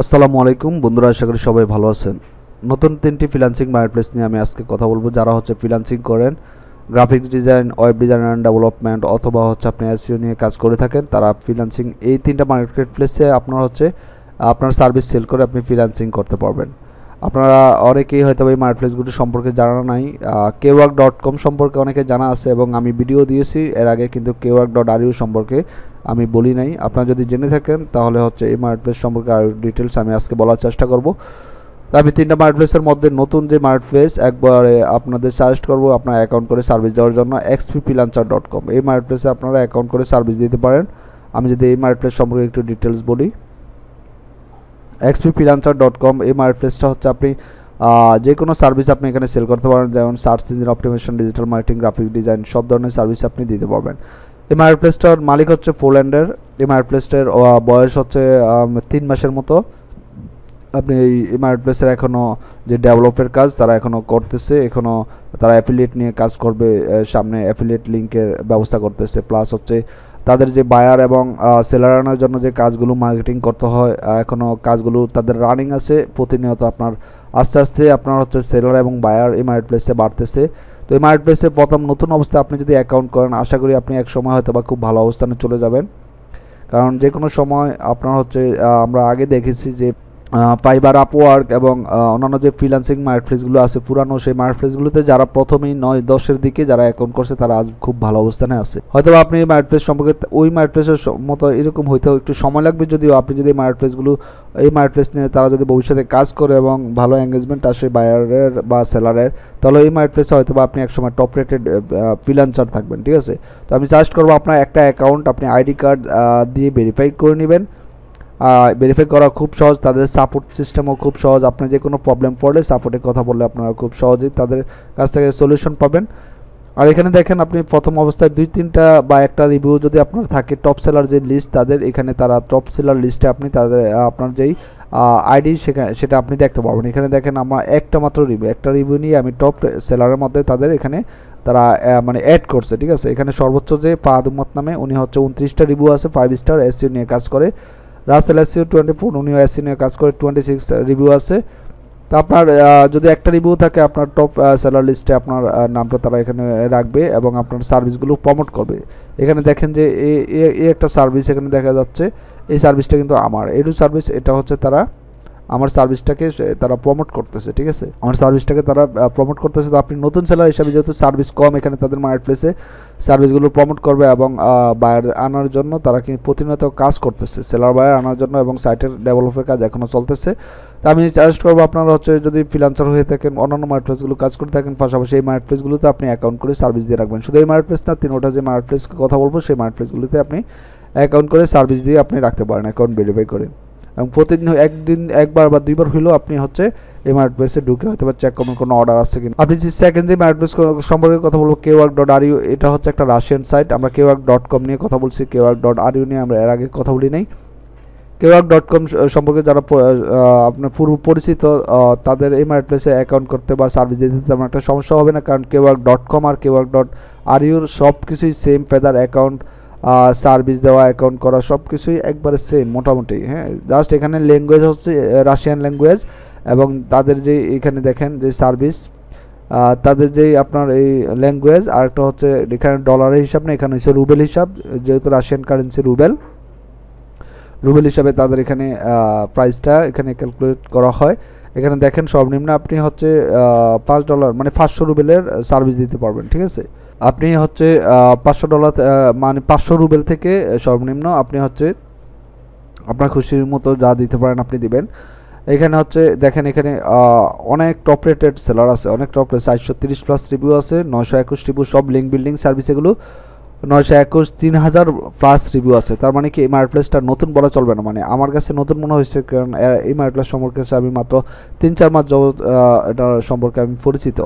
আসসালামু আলাইকুম বন্ধুরা, আশা করি সবাই ভালো আছেন। নতুন 3টি ফ্রিল্যান্সিং মার্কেটপ্লেস নিয়ে আমি আজকে কথা বলবো। যারা ফ্রিল্যান্সিং করেন, graphics design, web design and development, অথবা আপনি এসইও নিয়ে কাজ করে থাকেন, তারা ফ্রিল্যান্সিং এই 3টা মার্কেটপ্লেসে আপনার সার্ভিস সেল করে আপনি ফ্রিল্যান্সিং করতে পারবেন। আপনারা অনেকেই হয়তো এই মার্কেটপ্লেসগুলি সম্পর্কে জানা নাই। কেওয়ার্ক.com সম্পর্কে অনেকে জানা আছে এবং আমি ভিডিও দিয়েছি এর আগে, কিন্তু কেওয়ার্ক.ru সম্পর্কে আমি বলি নাই। আপনারা যদি জেনে থাকেন তাহলে এই মার্কেটপ্লেস সম্পর্কে আরও ডিটেলস আমি আজকে বলার চেষ্টা করব। তো আমি 3টা মার্কেটপ্লেসের মধ্যে নতুন যে মার্কেটপ্লেস একবারে আপনাদের সাজেস্ট করব আপনার অ্যাকাউন্ট করে সার্ভিস দেওয়ার জন্য, freelancer.com। এই মার্কেটপ্লেসে আপনারা অ্যাকাউন্ট করে সার্ভিস দিতে পারেন। আমি যদি এই মার্কেটপ্লেস সম্পর্কে একটু ডিটেলস বলি, freelancer.com এই মার্কেটপ্লেসটা আপনি যে কোনো সার্ভিস আপনি এখানে সেল করতে পারেন, যেমন search engine optimisation, digital marketing, graphic design, সব ধরনের সার্ভিস আপনি দিতে পারবেন। এই মার্কেটপ্লেসটার মালিক পোল্যান্ডের। এই মার্কেটপ্লেসটার বয়স 3 মাসের মতো। আপনি এই মার্কেটপ্লেসের এখনও যে ডেভেলপের কাজ তারা এখনও করতেছে, এখনও তারা অ্যাফিলিয়েট নিয়ে কাজ করবে, সামনে অ্যাফিলিয়েট লিঙ্কের ব্যবস্থা করতেছে। প্লাস তাদের যে বায়ার এবং সেলার আনার জন্য যে কাজগুলো মার্কেটিং করতে হয়, এখনও কাজগুলো তাদের রানিং আছে প্রতিনিয়ত। আপনার আস্তে আস্তে আপনার সেলার এবং বায়ার এই মার্কেটপ্লেসে বাড়তেছে। তো এই মার্কেটপ্লেসে প্রথম নতুন অবস্থায় আপনি যদি অ্যাকাউন্ট করেন, আশা করি আপনি এক সময় হয়তো বা খুব ভালো অবস্থানে চলে যাবেন। কারণ যে কোনো সময় আপনার আমরা আগে দেখেছি যে ফাইবার, আপওয়ার্ক এবং অন্যান্য যে ফ্রিল্যান্সিং মার্কেটপ্লেসগুলো আছে পুরানো, সেই মার্কেটপ্লেসগুলোতে যারা প্রথমেই 9-10-এর দিকে যারা অ্যাকাউন্ট করছে তারা আজ খুব ভালো অবস্থানে আছে। হয়তো আপনি এই মার্কেটপ্লেস সম্পর্কে ওই মার্কেটপ্লেসের মতো এরকম হইতেও একটু সময় লাগবে, যদিও আপনি যদি এই মার্কেটপ্লেস নিয়ে তারা যদি ভবিষ্যতে কাজ করে এবং ভালো এঙ্গেজমেন্ট আসে বায়ারের বা সেলারের, তাহলে এই মার্কেটপ্লেসে হয়তো বা আপনি একসময় টপ রেটেড ফ্রিল্যান্সার থাকবেন। ঠিক আছে, তো আমি সাজেস্ট করবো আপনার একটা অ্যাকাউন্ট আপনি আইডি কার্ড দিয়ে ভেরিফাই করে নেবেন। ভেরিফাই করা খুব সহজ, তাদের সাপোর্ট সিস্টেমও খুব সহজ। আপনি যে কোনো প্রবলেম পড়লে সাপোর্টের কথা বললে আপনারা খুব সহজেই তাদের কাছ থেকে সলিউশন পাবেন। আর এখানে দেখেন, আপনি প্রথম অবস্থায় 2-3টা বা একটা রিভিউ যদি আপনার থাকে, টপ সেলার যে লিস্ট তাদের, এখানে তারা টপ সেলার লিস্টে আপনি তাদের আপনার যেই আইডি সেটা আপনি দেখতে পারবেন। এখানে দেখেন আমার একটা রিভিউ নিয়ে আমি টপ সেলারের মধ্যে তাদের এখানে তারা মানে অ্যাড করছে। ঠিক আছে, এখানে সর্বোচ্চ যে ফাহাদ উম্মত নামে উনি 29টা রিভিউ আছে, 5 স্টার এসইও নিয়ে কাজ করে। রাসেল এসইও 24, উনিও এসইও নিয়ে কাজ করে, 26 রিভিউ আছে। তো আপনার যদি একটা রিভিউ থাকে আপনার টপ সেলার লিস্টে আপনার নামটা তারা এখানে রাখবে এবং আপনার সার্ভিসগুলো প্রমোট করবে। এখানে দেখেন যে এই একটা সার্ভিস এখানে দেখা যাচ্ছে, এই সার্ভিসটা কিন্তু আমার এডু সার্ভিস, এটা তারা আমার সার্ভিসটাকে তারা প্রমোট করতেছে। ঠিক আছে, আমার সার্ভিসটাকে তারা প্রমোট করতেছে। তো আপনি নতুন সেলার হিসাবে যেহেতু সার্ভিস কম, এখানে তাদের মার্কেটপ্লেসে সার্ভিসগুলো প্রমোট করবে এবং বায়ার আনার জন্য তারা কিন্তু প্রতিনিয়ত কাজ করতেছে, সেলার বায়ার আনার জন্য, এবং সাইটের ডেভেলপের কাজ এখনও চলতেছে। তো আমি সাজেস্ট করবো আপনারা যদি ফ্রিল্যান্সার হয়ে থাকেন, অন্যান্য মার্কেটপ্লেসগুলো কাজ করে থাকেন, পাশাপাশি এই মার্কেটপ্লেসগুলোতে আপনি অ্যাকাউন্ট করে সার্ভিস দিয়ে রাখবেন। শুধু এই মার্কেটপ্লেস না, 3টা যে মার্কেটপ্লেসকে কথা বলবো সেই মার্কেটপ্লেসগুলোতে আপনি অ্যাকাউন্ট করে সার্ভিস দিয়ে আপনি রাখতে পারেন, অ্যাকাউন্ট ভেরিফাই করে। এবং প্রতিদিন একবার বা 2বার হইলেও আপনি এই মার্কেটপ্লেসে ঢুকে হয়তো বা চেক করবেন কোনো অর্ডার আছে কিনা। আপনি যে সেকেন্ড যে মার্কেটপ্লেস সম্পর্কে কথা বলবো, কেওয়ার্ক.ru, এটা একটা রাশিয়ান সাইট। আমরা কেওয়ার্ক.com নিয়ে কথা বলছি, কেওয়ার্ক.ru নিয়ে আমরা এর আগে কথা বলি নাই। কেওয়ার্ক.com সম্পর্কে যারা আপনার পূর্ব পরিচিত, তাদের এই মার্কেটপ্লেসে অ্যাকাউন্ট করতে বা সার্ভিস দিতে তেমন একটা সমস্যা হবে না, কারণ কেওয়ার্ক.com আর কেওয়ার্ক.ru সব কিছুই সেম ফেদার। অ্যাকাউন্ট সার্ভিস দেওয়া, অ্যাকাউন্ট করা সব কিছুই একবারে সেম মোটামুটি। হ্যাঁ, জাস্ট এখানে ল্যাঙ্গুয়েজ রাশিয়ান ল্যাঙ্গুয়েজ, এবং তাদের যে এখানে দেখেন যে সার্ভিস, তাদের যেই আপনার এই ল্যাঙ্গুয়েজ, আর একটা এখানে ডলারের হিসাব না, এখানে রুবেল হিসাব, যেহেতু রাশিয়ান কারেন্সি রুবেল হিসাবে তাদের এখানে প্রাইসটা এখানে ক্যালকুলেট করা হয়। এখানে দেখেন সর্বনিম্ন আপনি $5 মানে 500 রুবেলের সার্ভিস দিতে পারবেন। ঠিক আছে, আপনি $500 মানে 500 রুবেল থেকে সর্বনিম্ন আপনি আপনার খুশির মতো যা দিতে পারেন আপনি দিবেন। এখানে দেখেন, এখানে অনেক টপ রেটেড সেলার আছে, অনেক টপ রেট, 430+ রিভিউ আছে, 921 রিভিউ, সব লিঙ্ক বিল্ডিং সার্ভিস, এগুলো 921, 3000+ রিভিউ আছে। তার মানে কি এই মার্কেটপ্লেসটা নতুন বলা চলবে না, মানে আমার কাছে নতুন মনে হয়েছে, কারণ এই মার্কেটপ্লেস সম্পর্কে আমি মাত্র 3-4 মাস যাবত এটা সম্পর্কে আমি পরিচিত।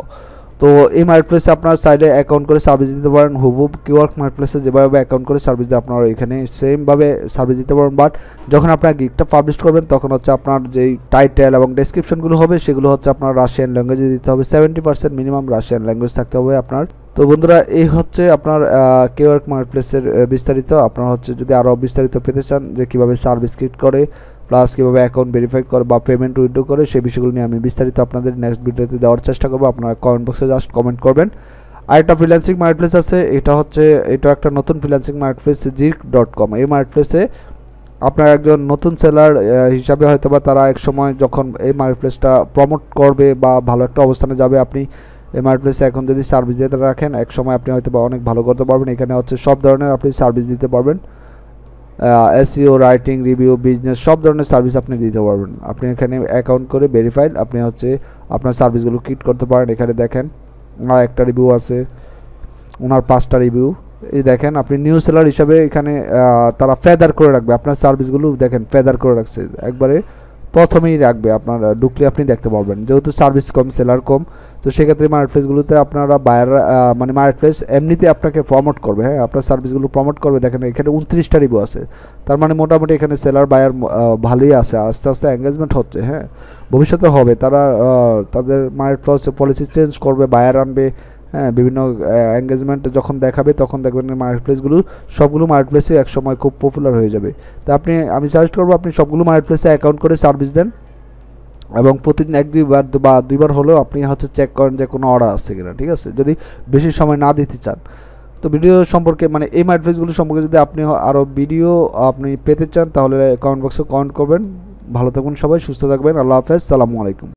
তো এই মার্কেটপ্লেসে আপনার সাইডে অ্যাকাউন্ট করে সার্ভিস দিতে পারেন, হুবহুব কেওয়ার্ক মার্কেটপ্লেসে যেভাবে অ্যাকাউন্ট করে সার্ভিস দিয়ে আপনারা এখানে সেমভাবে সার্ভিস দিতে পারেন। বাট যখন আপনার গিগটা পাবলিশ করবেন, তখন আপনার যেই টাইটেল এবং ডেসক্রিপশনগুলো হবে সেগুলো আপনার রাশিয়ান ল্যাঙ্গুয়েজে দিতে হবে। 70% মিনিমাম রাশিয়ান ল্যাঙ্গুয়েজ থাকতে হবে আপনার। তো বন্ধুরা, এই আপনার কেওয়ার্ক মার্কেটপ্লেসের বিস্তারিত। আপনারা যদি আরও বিস্তারিত পেতে চান যে কীভাবে সার্ভিস ক্রিয়েট করে, প্লাস কীভাবে অ্যাকাউন্ট ভেরিফাই করে বা পেমেন্ট উইথড্র করে সেই বিষয়গুলো নিয়ে আমি বিস্তারিত আপনাদের নেক্সট ভিডিওতে দেওয়ার চেষ্টা করবো। আপনারা কমেন্ট বক্সে জাস্ট কমেন্ট করবেন। আরেকটা ফ্রিল্যান্সিং মার্কেটপ্লেস আছে, এটা একটা নতুন ফ্রিল্যান্সিং মার্কেটপ্লেস জিক.com। এই মার্কেটপ্লেসে আপনার একজন নতুন সেলার হিসাবে হয়তো বা তারা এক সময় যখন এই মার্কেটপ্লেসটা প্রমোট করবে বা ভালো একটা অবস্থানে যাবে, আপনি এই মার্কেটপ্লেসে এখন যদি সার্ভিস দিতে রাখেন এক সময় আপনি হয়তো বা অনেক ভালো করতে পারবেন। এখানে হচ্ছে সব ধরনের আপনি সার্ভিস দিতে পারবেন, এসইও, রাইটিং, রিভিউ, বিজনেস সব ধরনের সার্ভিস আপনি দিতে পারবেন। আপনি এখানে অ্যাকাউন্ট করে ভেরিফাইড আপনি হচ্ছে আপনার সার্ভিসগুলো কিট করতে পারেন। এখানে দেখেন ওনার একটা রিভিউ আছে, ওনার 5টা রিভিউ। এই দেখেন আপনি নিউ সেলার হিসাবে এখানে তারা ফেদার করে রাখবে আপনার সার্ভিসগুলো, দেখেন ফেদার করে রাখছে একবারে প্রথমেই রাখবে, আপনার ঢুকলে আপনি দেখতে পারবেন। যেহেতু সার্ভিস কম, সেলার কম, তো সেক্ষেত্রে মার্কেটপ্লেসগুলোতে আপনারা বায়ার মানে মার্কেটপ্লেস এমনিতে আপনাকে প্রমোট করবে, হ্যাঁ আপনার সার্ভিসগুলো প্রমোট করবে। দেখেন এখানে 29টা রিভিউ আছে, তার মানে মোটামুটি এখানে সেলার বায়ার ভালোই আছে, আস্তে আস্তে এঙ্গেজমেন্ট হচ্ছে। হ্যাঁ ভবিষ্যতে হবে, তারা তাদের মার্কেটপ্লেস পলিসি চেঞ্জ করবে, বায়ার আনবে, হ্যাঁ বিভিন্ন এঙ্গেজমেন্ট যখন দেখাবে তখন দেখবেন মার্কেটপ্লেসগুলো সবগুলো মার্কেটপ্লেসে একসময় খুব পপুলার হয়ে যাবে। তো আমি সাজেস্ট করবো আপনি সবগুলো মার্কেটপ্লেসে অ্যাকাউন্ট করে সার্ভিস দেন এবং প্রতিদিন 1-2 বার বা 2 বার হলেও আপনি হচ্ছে চেক করেন যে কোনো অর্ডার আসছে কিনা, ঠিক আছে, যদি বেশি সময় না দিতে চান। তো ভিডিও সম্পর্কে মানে এই মার্কেটপ্লেসগুলো সম্পর্কে যদি আপনি আরও ভিডিও আপনি পেতে চান তাহলে কমেন্ট বক্সে কমেন্ট করবেন। ভালো থাকুন সবাই, সুস্থ থাকবেন, আল্লাহ হাফেজ, সালামু আলাইকুম।